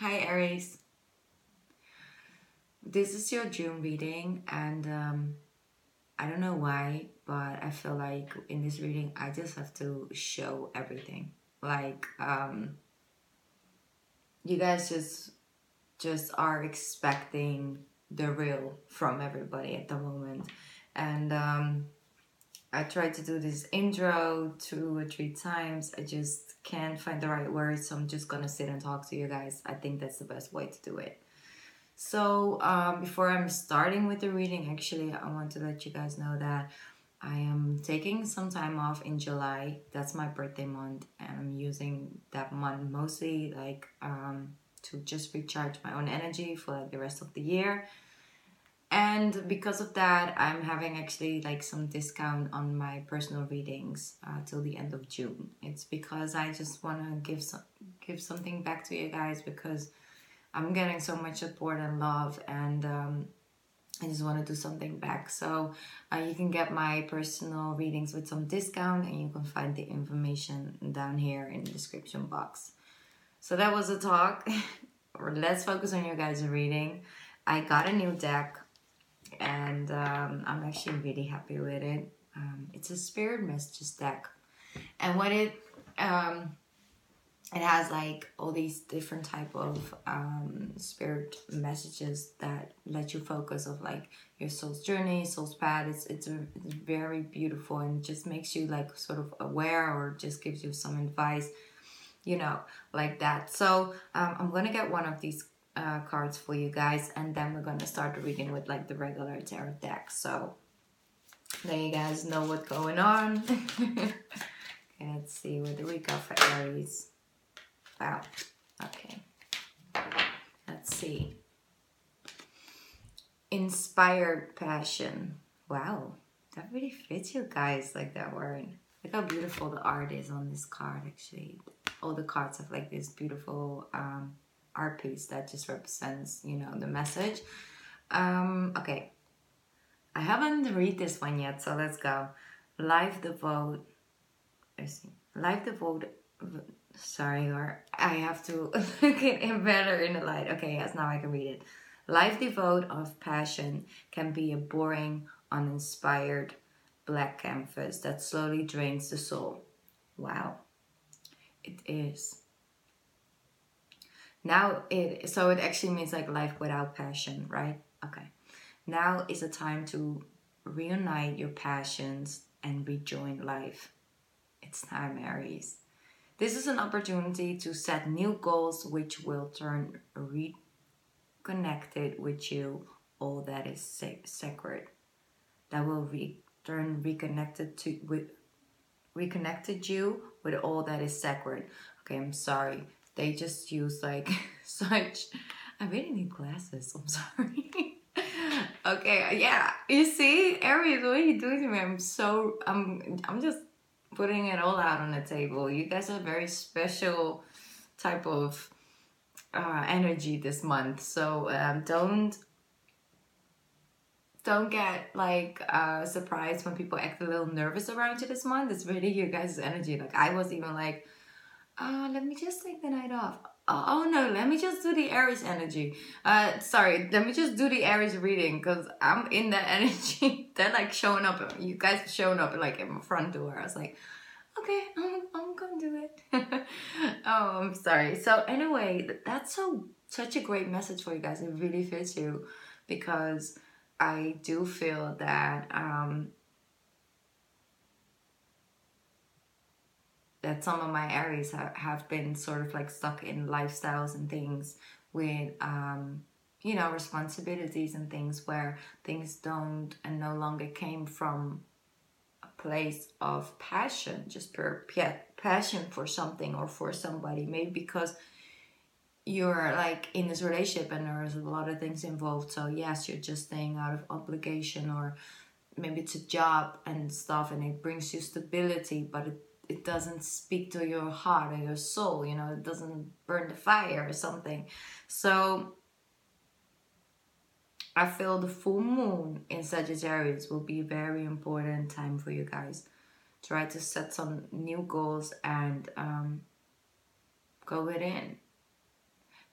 Hi Aries, this is your June reading, and I don't know why, but I feel like in this reading I just have to show everything. Like you guys just are expecting the real from everybody at the moment, and I tried to do this intro 2 or 3 times. I just can't find the right words, so I'm just gonna sit and talk to you guys. I think that's the best way to do it. So before I'm starting with the reading, actually, I want to let you guys know that I am taking some time off in July. That's my birthday month, and I'm using that month mostly to just recharge my own energy for like the rest of the year. And because of that, I'm having actually like some discount on my personal readings till the end of June. It's because I just want to give something back to you guys because I'm getting so much support and love, and I just want to do something back. So you can get my personal readings with some discount, and you can find the information down here in the description box. So that was a talk. Let's focus on your guys' reading. I got a new deck, and I'm actually really happy with it. It's a spirit messages deck, and what it has like all these different type of spirit messages that let you focus of like your soul's journey, soul's path. It's very beautiful, and just makes you like sort of aware, or just gives you some advice, like that. So I'm gonna get one of these cards for you guys, and then we're gonna start the reading with like the regular tarot deck. So there you guys know what's going on. Okay, let's see what do we got for Aries. Wow. Okay. Let's see. Inspired passion. Wow. That really fits you guys, like that word. Look how beautiful the art is on this card, actually. All the cards have like this beautiful art piece that just represents, the message. Okay. I haven't read this one yet, so let's go. Life devote. Let's see. Life devote. Sorry, or I have to look at it better in the light. Okay, yes, now I can read it. Life devoid of passion can be a boring, uninspired black canvas that slowly drains the soul. Wow, it is. So it actually means like life without passion, right? Okay. Now is a time to reunite your passions and rejoin life. It's time, Aries. This is an opportunity to set new goals which will turn reconnected with you all that is sacred. That will turn reconnected you with all that is sacred. Okay, I'm sorry. They just use like such. I really need glasses. I'm sorry. Okay, yeah. You see, Aries, what are you doing to me? I'm just putting it all out on the table. You guys are very special type of energy this month, so don't get like surprised when people act a little nervous around you this month. It's really your guys' energy. Like I was even like, let me just take the night off. Oh no, let me just do the Aries energy. Sorry, let me just do the Aries reading because I'm in that energy. They're like showing up. You guys are showing up like at my front door. I was like, okay, I'm gonna do it. Oh, I'm sorry. So anyway, that's such a great message for you guys. It really fits you because I do feel that that some of my Aries have been sort of like stuck in lifestyles and things with responsibilities and things where things don't and no longer came from a place of passion, just pure passion for something or for somebody, maybe because you're like in this relationship and there's a lot of things involved, so yes, you're just staying out of obligation, or maybe it's a job and stuff and it brings you stability, but it doesn't speak to your heart or your soul, it doesn't burn the fire or something. So I feel the full moon in Sagittarius will be a very important time for you guys. Try to set some new goals and go within.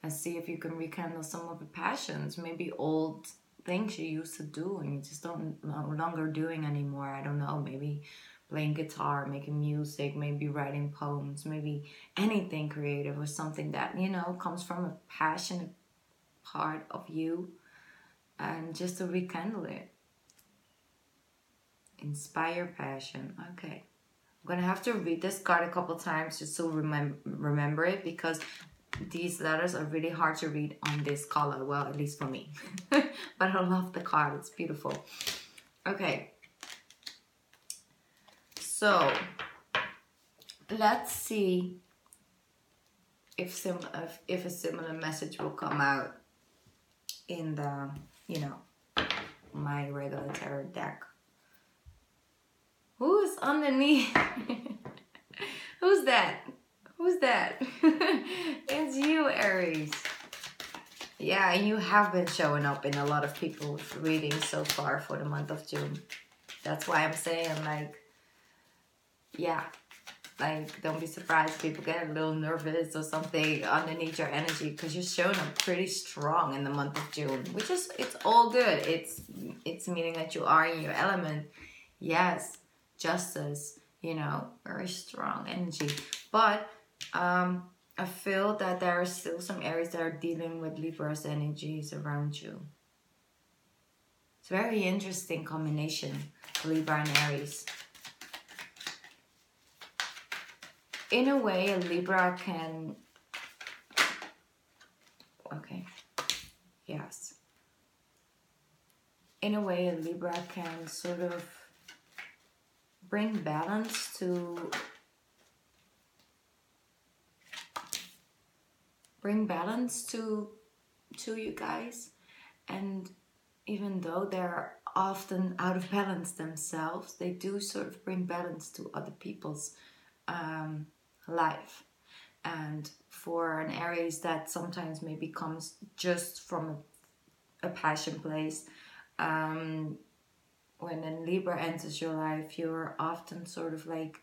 and see if you can rekindle some of the passions, maybe old things you used to do and you just don't no longer doing anymore. I don't know, maybe playing guitar, making music, maybe writing poems, maybe anything creative or something that, you know, comes from a passionate part of you, and just to rekindle it. Inspire passion. Okay. I'm gonna have to read this card a couple times just to remember it, because these letters are really hard to read on this color. Well, at least for me. But I love the card. It's beautiful. Okay. So let's see if a similar message will come out in the, you know, my regular tarot deck. Who's underneath? Who's that? Who's that? It's you, Aries. Yeah, you have been showing up in a lot of people's readings so far for the month of June. That's why I'm saying, like, yeah, like, don't be surprised if people get a little nervous or something underneath your energy, because you're showing up pretty strong in the month of June, which is, it's all good. It's meaning that you are in your element. Yes, justice, you know, very strong energy. But I feel that there are still some Aries that are dealing with Libra's energies around you. It's a very interesting combination, Libra and Aries. In a way, a Libra can... Okay. Yes. In a way, a Libra can sort of bring balance to... you guys. And even though they're often out of balance themselves, they do sort of bring balance to other people's life. And for an Aries, that sometimes maybe comes just from a passion place. When a Libra enters your life, you're often sort of like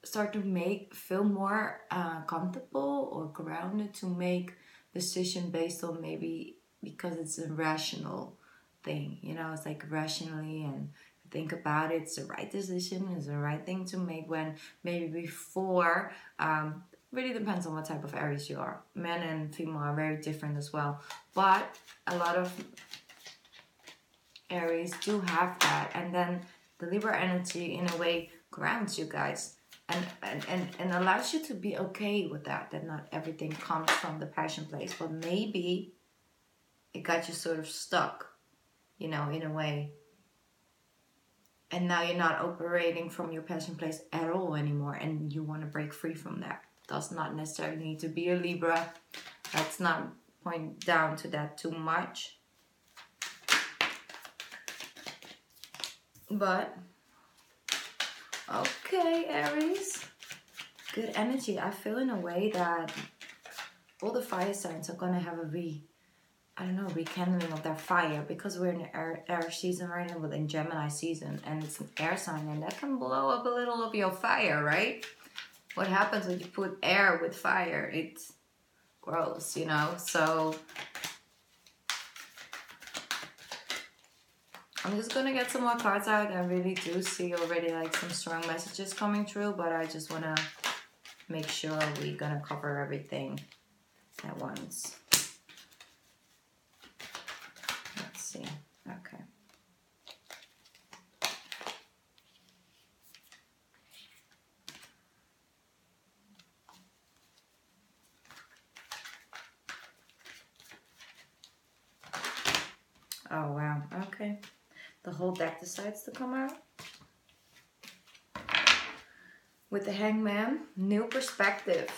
start to feel more comfortable or grounded to make decision based on, maybe because it's a rational thing, you know, it's like rationally, and think about it, it's the right decision, it's the right thing to make, when maybe before, really depends on what type of Aries you are. Men and female are very different as well, but a lot of Aries do have that, and then the Libra energy in a way grounds you guys and allows you to be okay with that not everything comes from the passion place, but maybe it got you sort of stuck, you know, in a way. And now you're not operating from your passion place at all anymore, and you want to break free from that. Does not necessarily need to be a Libra. Let's not point down to that too much. But, okay, Aries. Good energy. I feel in a way that all the fire signs are going to have a rekindling of their fire, because we're in the air season right now, within Gemini season, and it's an air sign, and that can blow up a little of your fire, right? What happens when you put air with fire? It's gross, you know? So I'm just gonna get some more cards out. I really do see already like some strong messages coming through, but I just wanna make sure we're gonna cover everything at once. Let's see. Okay. Oh wow. Okay. The whole deck decides to come out. With the Hangman, new perspective.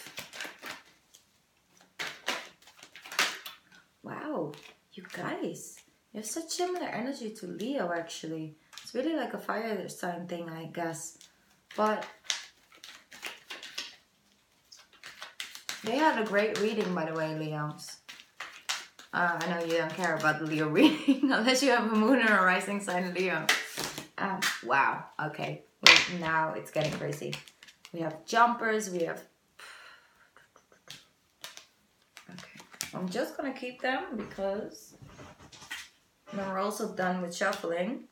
Wow, you guys, you have such similar energy to Leo actually. It's really like a fire sign thing, I guess. But they had a great reading, by the way, Leos. I know you don't care about the Leo reading unless you have a moon or a rising sign Leo. Wow, okay. Wait, now it's getting crazy. We have jumpers, we have... I'm just gonna keep them because then we're also done with shuffling.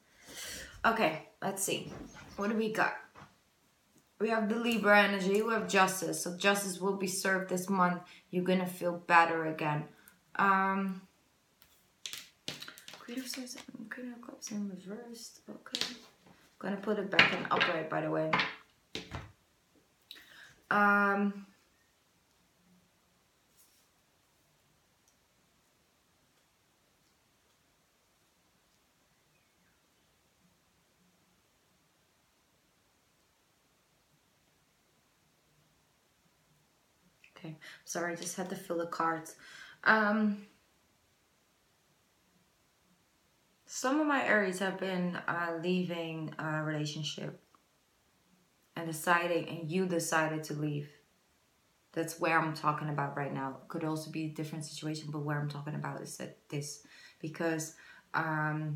Okay, let's see. What do we got? We have the Libra energy, we have justice. So justice will be served this month. You're gonna feel better again. Queen of Swords, Queen of Cups in reversed. Okay. Gonna put it back in upright, by the way. Okay, sorry, I just had to fill the cards. Some of my Aries have been leaving a relationship and you decided to leave. That's where I'm talking about right now. Could also be a different situation, but where I'm talking about is that this, because I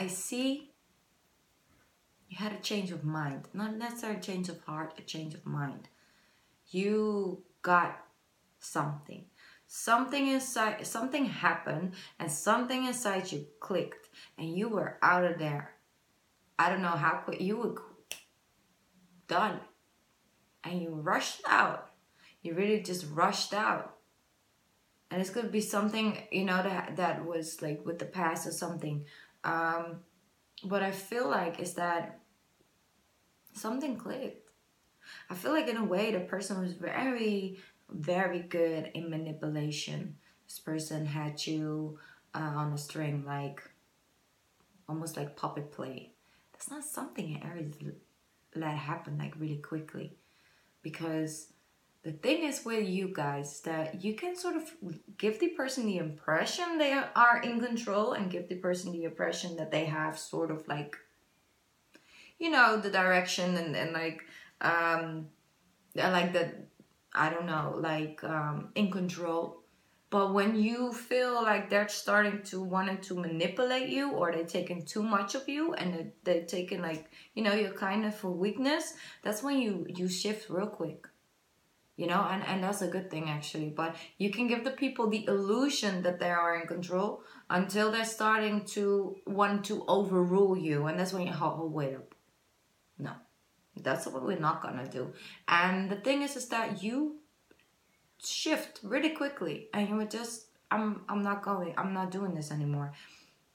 see you had a change of mind, not necessarily a change of heart, a change of mind. You got something inside, something happened, and something inside you clicked, and you were out of there. I don't know how quick you were done, and you rushed out. You really just rushed out. And it's gonna be something, you know, that was like with the past or something. What I feel like is that something clicked. I feel like in a way the person was very, very good in manipulation. This person had you on a string, like almost like puppet play. That's not something in Aries let happen like really quickly, because the thing is with you guys that you can sort of give the person the impression they are in control and give the person the impression that they have sort of like, you know, the direction and like the, I don't know, like in control. But when you feel like they're starting to wanting to manipulate you, or they're taking too much of you, and they're taking like, you know, your kindness for weakness, that's when you shift real quick. You know, and that's a good thing actually. But you can give the people the illusion that they are in control until they're starting to want to overrule you. And that's when you, oh, wait up. No, that's what we're not gonna do. And the thing is that you shift really quickly, and you would just, I'm not doing this anymore.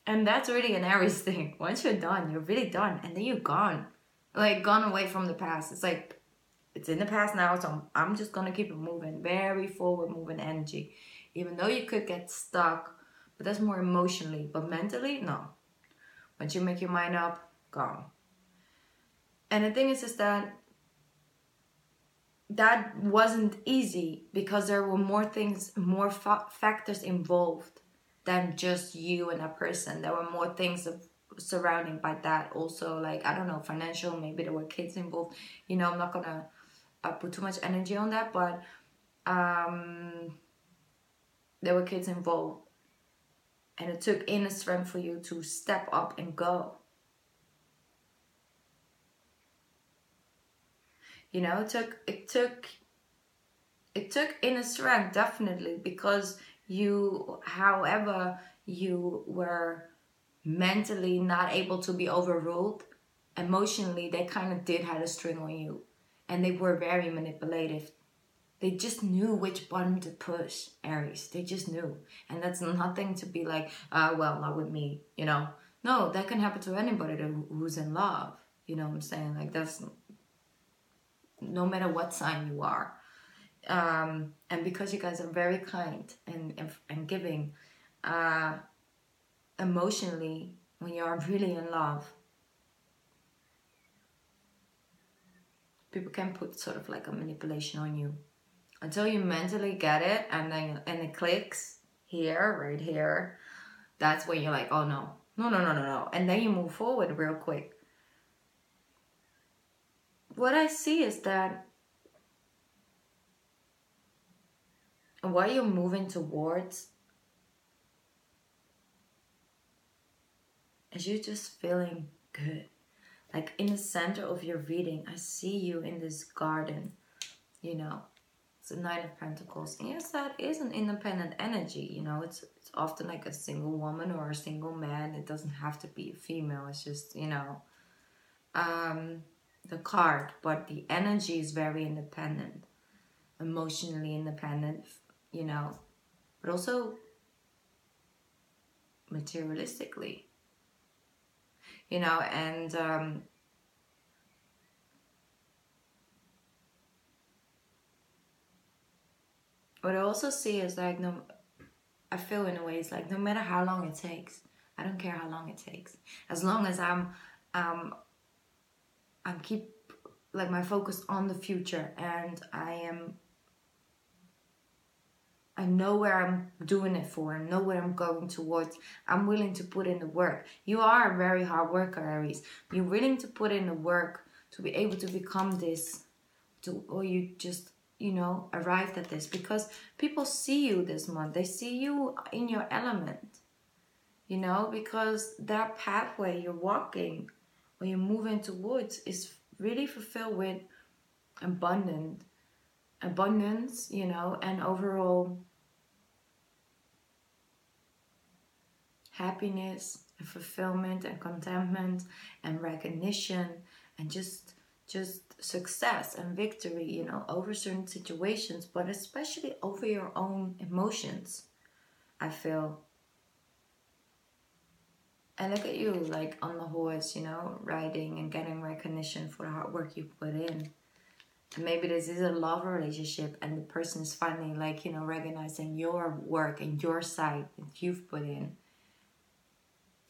And that's really an Aries thing. Once you're done, you're really done, and then you're gone, like gone away from the past. It's like it's in the past now, so I'm just gonna keep it moving, very forward moving energy, even though you could get stuck, but that's more emotionally. But mentally, no. Once you make your mind up, gone. And the thing is that wasn't easy, because there were more things, more factors involved than just you and that person. There were more things surrounding by that also, like, I don't know, financial, maybe there were kids involved. You know, I'm not gonna put too much energy on that, but there were kids involved, and it took inner strength for you to step up and go. You know, it took inner strength, definitely, because you, however you were mentally not able to be overruled, emotionally they kind of did have a string on you, and they were very manipulative. They just knew which button to push, Aries. They just knew. And that's nothing to be like, well, not with me, you know. No, that can happen to anybody who's in love. You know what I'm saying? Like, that's no matter what sign you are. And because you guys are very kind and giving, emotionally, when you are really in love, people can put sort of like a manipulation on you until you mentally get it, and then it clicks here, right here. That's when you're like, oh no, and then you move forward real quick. What I see is that what you're moving towards is you just feeling good. Like in the center of your reading, I see you in this garden, you know. It's a Nine of Pentacles. And yes, that is an independent energy, you know. It's often like a single woman or a single man. It doesn't have to be a female. It's just, you know, the card. But the energy is very independent, emotionally independent, you know, but also materialistically, you know. And what I also see is like, no, I feel in a way it's like no matter how long it takes, I don't care how long it takes, as long as um I'm keep like my focus on the future, and I know where I'm doing it for, I know where I'm going towards. I'm willing to put in the work. You are a very hard worker, Aries. You're willing to put in the work to be able to become this, or you just, you know, arrived at this, because people see you this month. They see you in your element, you know, because that pathway you're walking or you're moving towards is really fulfilled with abundance, you know, and overall happiness and fulfillment and contentment and recognition, and just success and victory, you know, over certain situations, but especially over your own emotions, I feel. And look at you, like on the horse, you know, riding and getting recognition for the hard work you put in. And maybe this is a love relationship and the person is finally, like, you know, recognizing your work and your side that you've put in.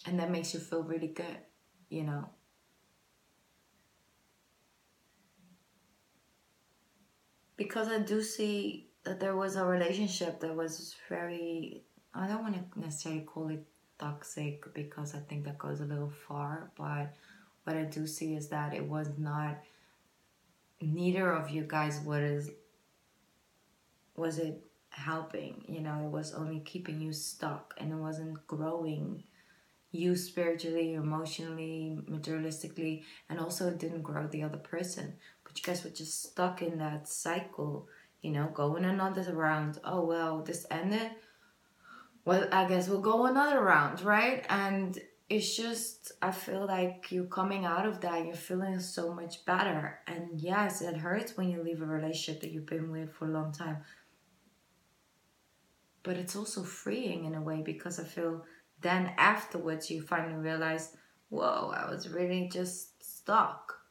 And that makes you feel really good, you know. Because I do see that there was a relationship that was very, I don't want to necessarily call it toxic, because I think that goes a little far, but what I do see is that it was not, neither of you guys was it helping, you know. It was only keeping you stuck, and it wasn't growing you spiritually, emotionally, materialistically, and also it didn't grow the other person. But you guys were just stuck in that cycle, you know, going another round. Oh well, this ended, well, I guess we'll go another round, right? And it's just, I feel like you're coming out of that, you're feeling so much better. And yes, it hurts when you leave a relationship that you've been with for a long time, but it's also freeing in a way, because I feel then afterwards you finally realize, whoa, I was really just stuck.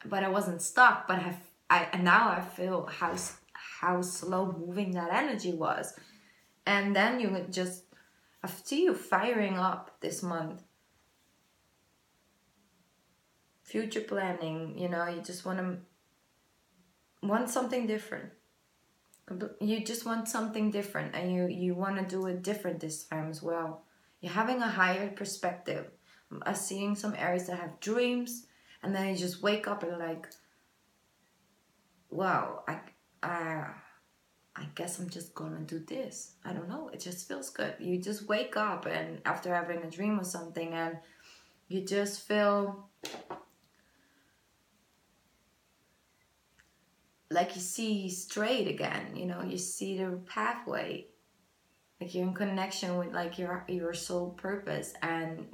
But I wasn't stuck, but and now I feel how slow moving that energy was. And then you would just, I see you firing up this month. Future planning, you know, you just want something different. You just want something different, and you want to do it different this time as well. You're having a higher perspective. I'm seeing some Aries that have dreams, and then you just wake up and like, wow, I guess I'm just gonna do this. I don't know, it just feels good. You just wake up, and after having a dream or something, and you just feel like you see straight again, you know, you see the pathway, like you're in connection with like your soul purpose. And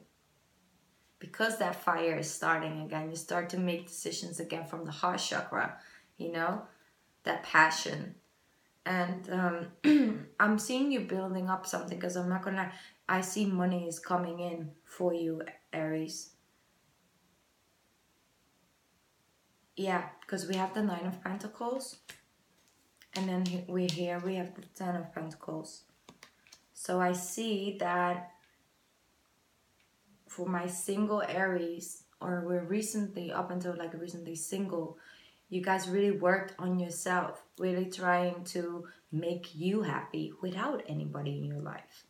because that fire is starting again, you start to make decisions again from the heart chakra, you know, that passion. And I'm seeing you building up something, because I'm not gonna, I see money is coming in for you, Aries. Yeah, because we have the Nine of Pentacles, and then we have the Ten of Pentacles. So I see that for my single Aries, or we're recently, up until like recently single, you guys really worked on yourself, really trying to make you happy without anybody in your life.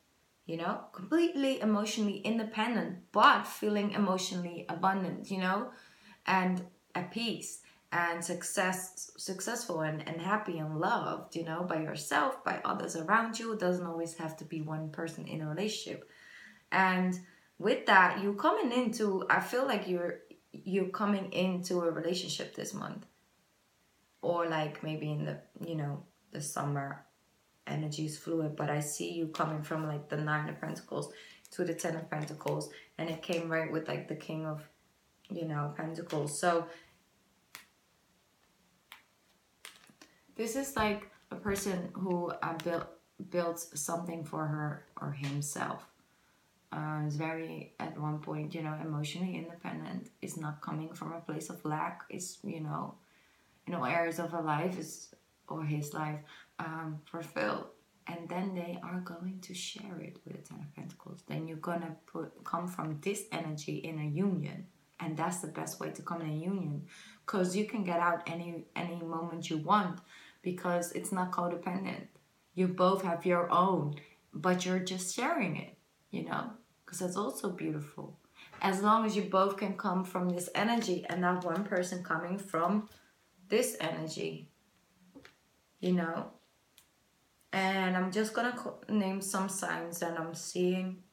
You know, completely emotionally independent, but feeling emotionally abundant, you know, and at peace and successful and happy and loved, you know, by yourself, by others around you. It doesn't always have to be one person in a relationship. And with that, you coming into, I feel like you're coming into a relationship this month, or like maybe in the, you know, the summer. Energy is fluid, but I see you coming from like the 9 of Pentacles to the 10 of Pentacles, and it came right with like the King of, you know, Pentacles. So this is like a person who built something for her or himself. Is very, at one point, you know, emotionally independent, is not coming from a place of lack, is, you know, in all areas of her life is, or his life, fulfilled. And then they are going to share it with the 10 of Pentacles. Then you're gonna come from this energy in a union, and that's the best way to come in a union, because you can get out any moment you want, because it's not codependent. You both have your own, but you're just sharing it, you know, because that's also beautiful. As long as you both can come from this energy and not one person coming from this energy, you know. And I'm just gonna name some signs that I'm seeing.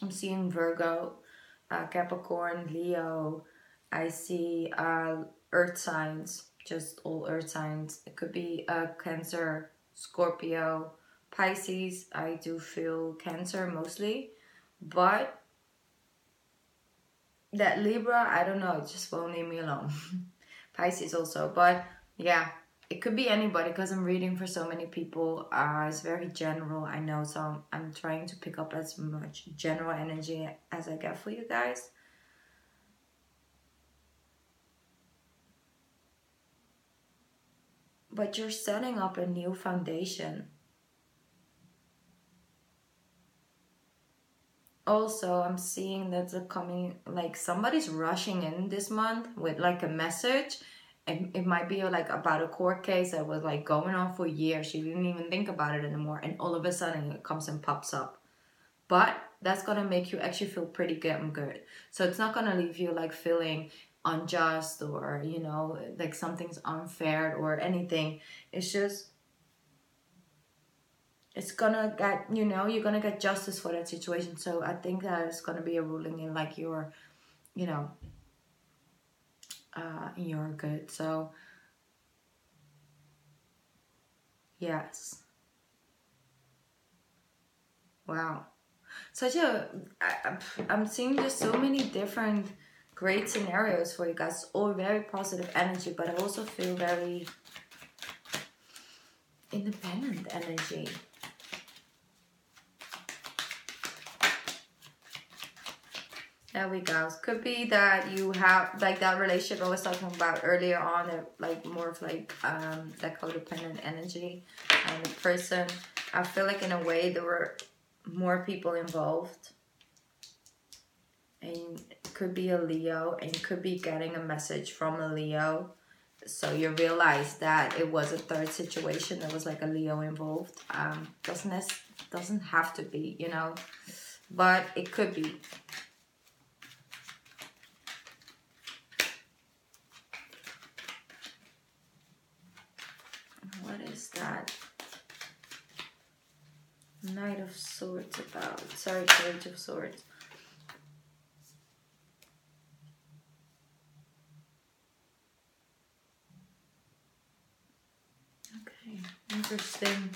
I'm seeing Virgo, Capricorn, Leo. I see earth signs, just all earth signs. It could be Cancer, Scorpio, Pisces. I do feel Cancer mostly, but that Libra, I don't know, it just won't leave me alone. Pisces also, but yeah, it could be anybody, because I'm reading for so many people. It's very general, I know, so I'm trying to pick up as much general energy as I get for you guys. But you're setting up a new foundation. Also, I'm seeing that the coming, like somebody's rushing in this month with like a message. And it might be like about a court case that was like going on for years. She didn't even think about it anymore. And all of a sudden it comes and pops up. But that's going to make you actually feel pretty good. So it's not going to leave you like feeling unjust, or, you know, like something's unfair or anything. It's just, it's gonna get, you know, you're gonna get justice for that situation. So I think that it's gonna be a ruling in like your, you know, in your good. So yes, wow, such a I'm seeing just so many different great scenarios for you guys, all very positive energy, but I also feel very independent energy. There we go. Could be that you have like that relationship I was talking about earlier on, like more of like that codependent energy, and the person, I feel like in a way there were more people involved, and it could be a Leo, and you could be getting a message from a Leo. So you realize that it was a third situation. There was like a Leo involved. Doesn't have to be, you know, but it could be. What is that? Knight of Swords about. Sorry, Page of Swords. Okay, interesting.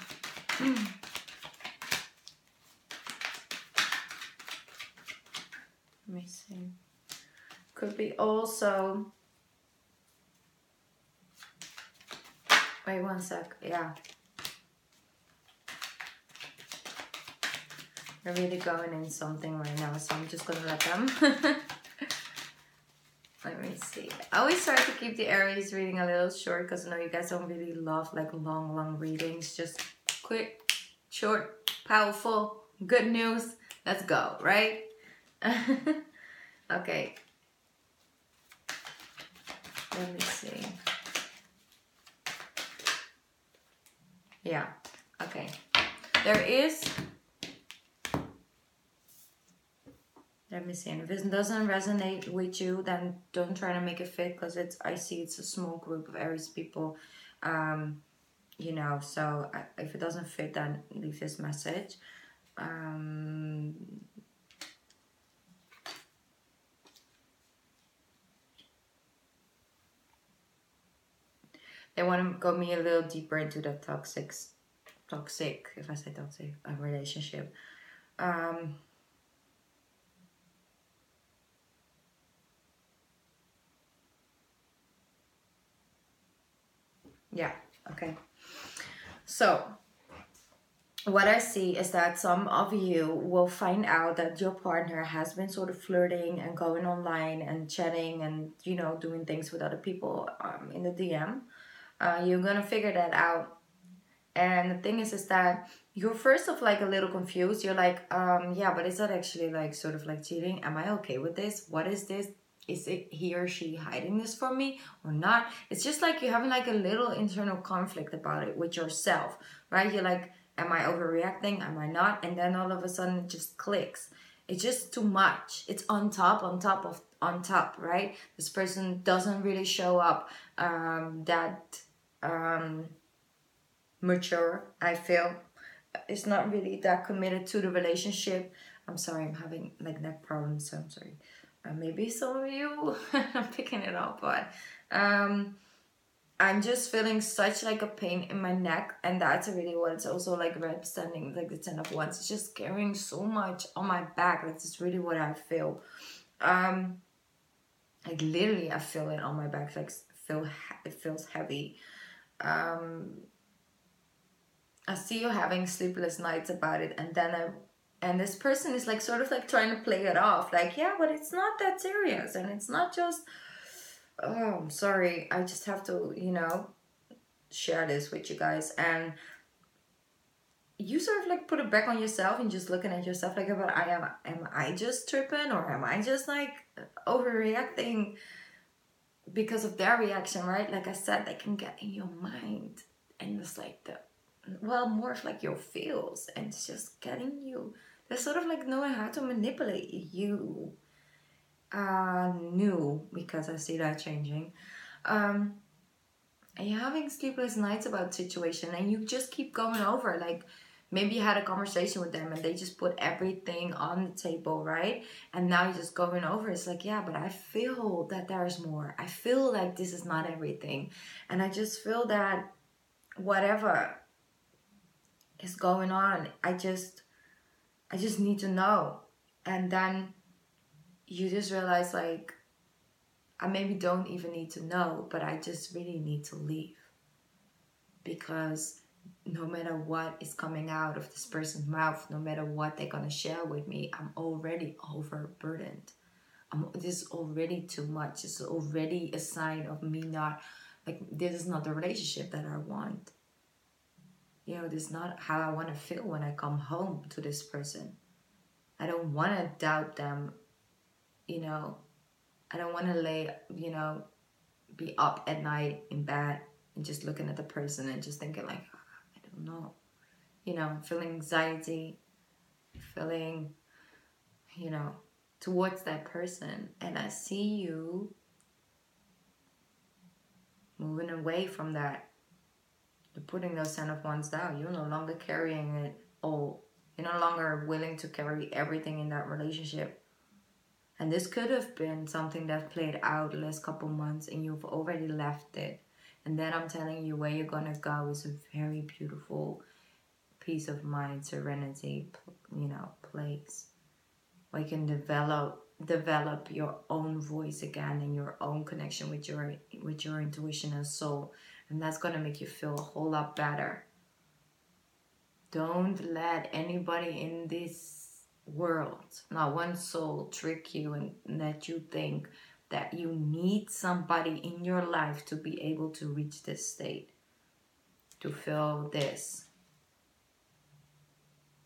Let me see. Could be also. Wait one sec. Yeah. They're really going in something right now, so I'm just gonna let them. Let me see. I always try to keep the Aries reading a little short, because I know you guys don't really love like long readings. Just quick, short, powerful, good news. Let's go, right? Okay. Let me see. Yeah. Okay. There is. Let me see. And if it doesn't resonate with you, then don't try to make it fit, because I see it's a small group of Aries people. You know, so if it doesn't fit, then leave this message. They want to go me a little deeper into the toxic, if I say toxic, relationship. Um, yeah, okay. So, what I see is that some of you will find out that your partner has been sort of flirting and going online and chatting and, you know, doing things with other people in the DM. You're gonna figure that out. And the thing is that you're first of like a little confused. You're like, yeah, but is that actually like sort of like cheating? Am I okay with this? What is this? Is it he or she hiding this from me or not? It's just like you're having like a little internal conflict about it with yourself, right? You're like, am I overreacting? Am I not? And then all of a sudden it just clicks. It's just too much. It's on top, right? This person doesn't really show up that mature, I feel. It's not really that committed to the relationship. I'm sorry, I'm having like neck problems, so I'm sorry. Maybe some of you I'm picking it up, but um I'm just feeling such like a pain in my neck, and that's really what it's also like representing, like the 10 of Wands. It's just carrying so much on my back. That's just really what I feel. Um like literally I feel it on my back, like it feels heavy. um I see you having sleepless nights about it, and then and this person is like sort of like trying to play it off, like, yeah, but it's not that serious, and it's not just. Oh, I'm sorry. I just have to, share this with you guys, and you sort of like put it back on yourself and just looking at yourself like, but am I just tripping, or am I just like overreacting because of their reaction, right? Like I said, they can get in your mind, and it's like more of like your feels, and it's just getting you. They're sort of like knowing how to manipulate you. New, because I see that changing. Um, and you're having sleepless nights about situation, and you just keep going over like. Maybe you had a conversation with them and they just put everything on the table, right? And now you're just going over. It's like, yeah, but I feel that there's more. I feel like this is not everything. And I just feel that whatever is going on, I just need to know. And then you just realize like I maybe don't even need to know, but I just really need to leave, because no matter what is coming out of this person's mouth, no matter what they're gonna share with me, I'm already overburdened. This is already too much. It's already a sign of me not, like, this is not the relationship that I want. This is not how I want to feel when I come home to this person. I don't want to doubt them. I don't want to be up at night in bed and just looking at the person and just thinking like, I don't know. Feeling anxiety, feeling, you know, towards that person. And I see you moving away from that. You're putting those 10 of Wands down. You're no longer carrying it all. You're no longer willing to carry everything in that relationship. And this could have been something that played out the last couple months and you've already left it. And then I'm telling you, where you're gonna go is a very beautiful peace of mind, serenity, place where you can develop your own voice again and your own connection with your intuition and soul. And that's gonna make you feel a whole lot better. Don't let anybody in this world, not one soul, trick you and let you think that you need somebody in your life to be able to reach this state, to feel this.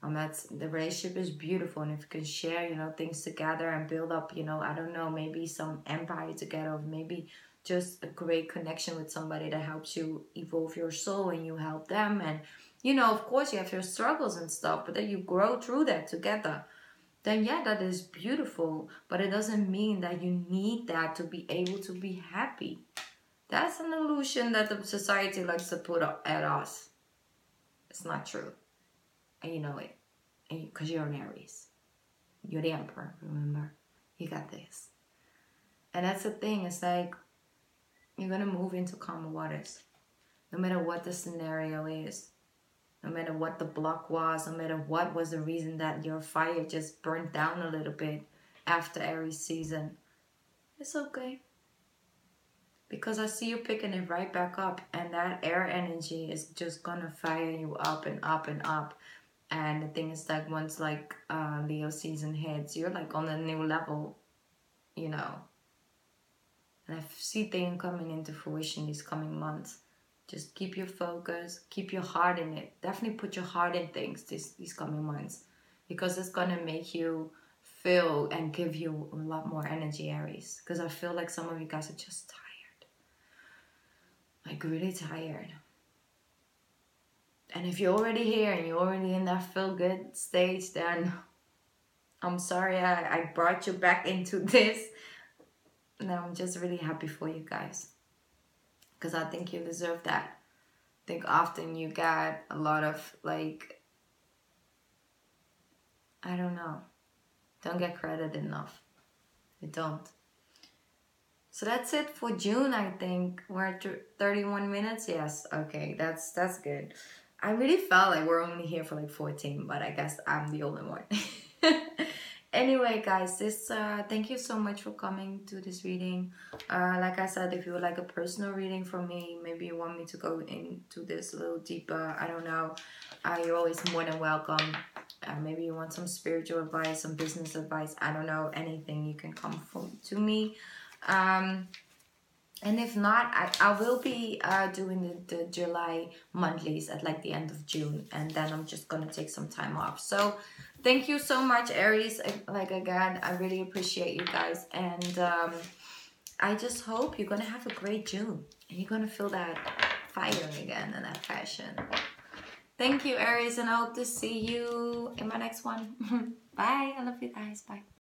That's the relationship is beautiful, and if you can share, things together and build up, I don't know, maybe some empire together, maybe just a great connection with somebody that helps you evolve your soul and you help them. And of course you have your struggles and stuff, but then you grow through that together. Then yeah, that is beautiful, but it doesn't mean that you need that to be able to be happy. That's an illusion that the society likes to put up at us. It's not true, and you know it. Because you're an Aries. You're the emperor, remember? You got this. And that's the thing. It's like you're going to move into calmer waters. No matter what the scenario is, no matter what the block was, no matter what was the reason that your fire just burnt down a little bit after Aries season, it's okay. Because I see you picking it right back up, and that air energy is just gonna fire you up and up and up. And the thing is, like, once like Leo season hits, you're like on a new level, you know. And I see things coming into fruition these coming months. Just keep your focus, keep your heart in it. Definitely put your heart in things these coming months, because it's gonna make you feel and give you a lot more energy, Aries. Because I feel like some of you guys are just tired. Like really tired. And if you're already here and you're already in that feel good stage, then I'm sorry I brought you back into this. And I'm just really happy for you guys, because I think you deserve that. I think often you got a lot of, like, I don't know, don't get credit enough. You don't. So that's it for June, I think. We're at 31 minutes. Yes, okay, that's good. I really felt like we're only here for like 14, but I guess I'm the only one. Anyway, guys, thank you so much for coming to this reading. Like I said, if you would like a personal reading from me, maybe you want me to go into this a little deeper, I don't know, you're always more than welcome. Maybe you want some spiritual advice, some business advice, I don't know, anything, you can come to me. And if not, I will be doing the July monthlies at like the end of June, and then I'm just gonna take some time off. So thank you so much, Aries. Like, again, I really appreciate you guys, and I just hope you're gonna have a great June and you're gonna feel that fire again and that passion. Thank you, Aries, and I hope to see you in my next one. Bye. I love you guys. Bye.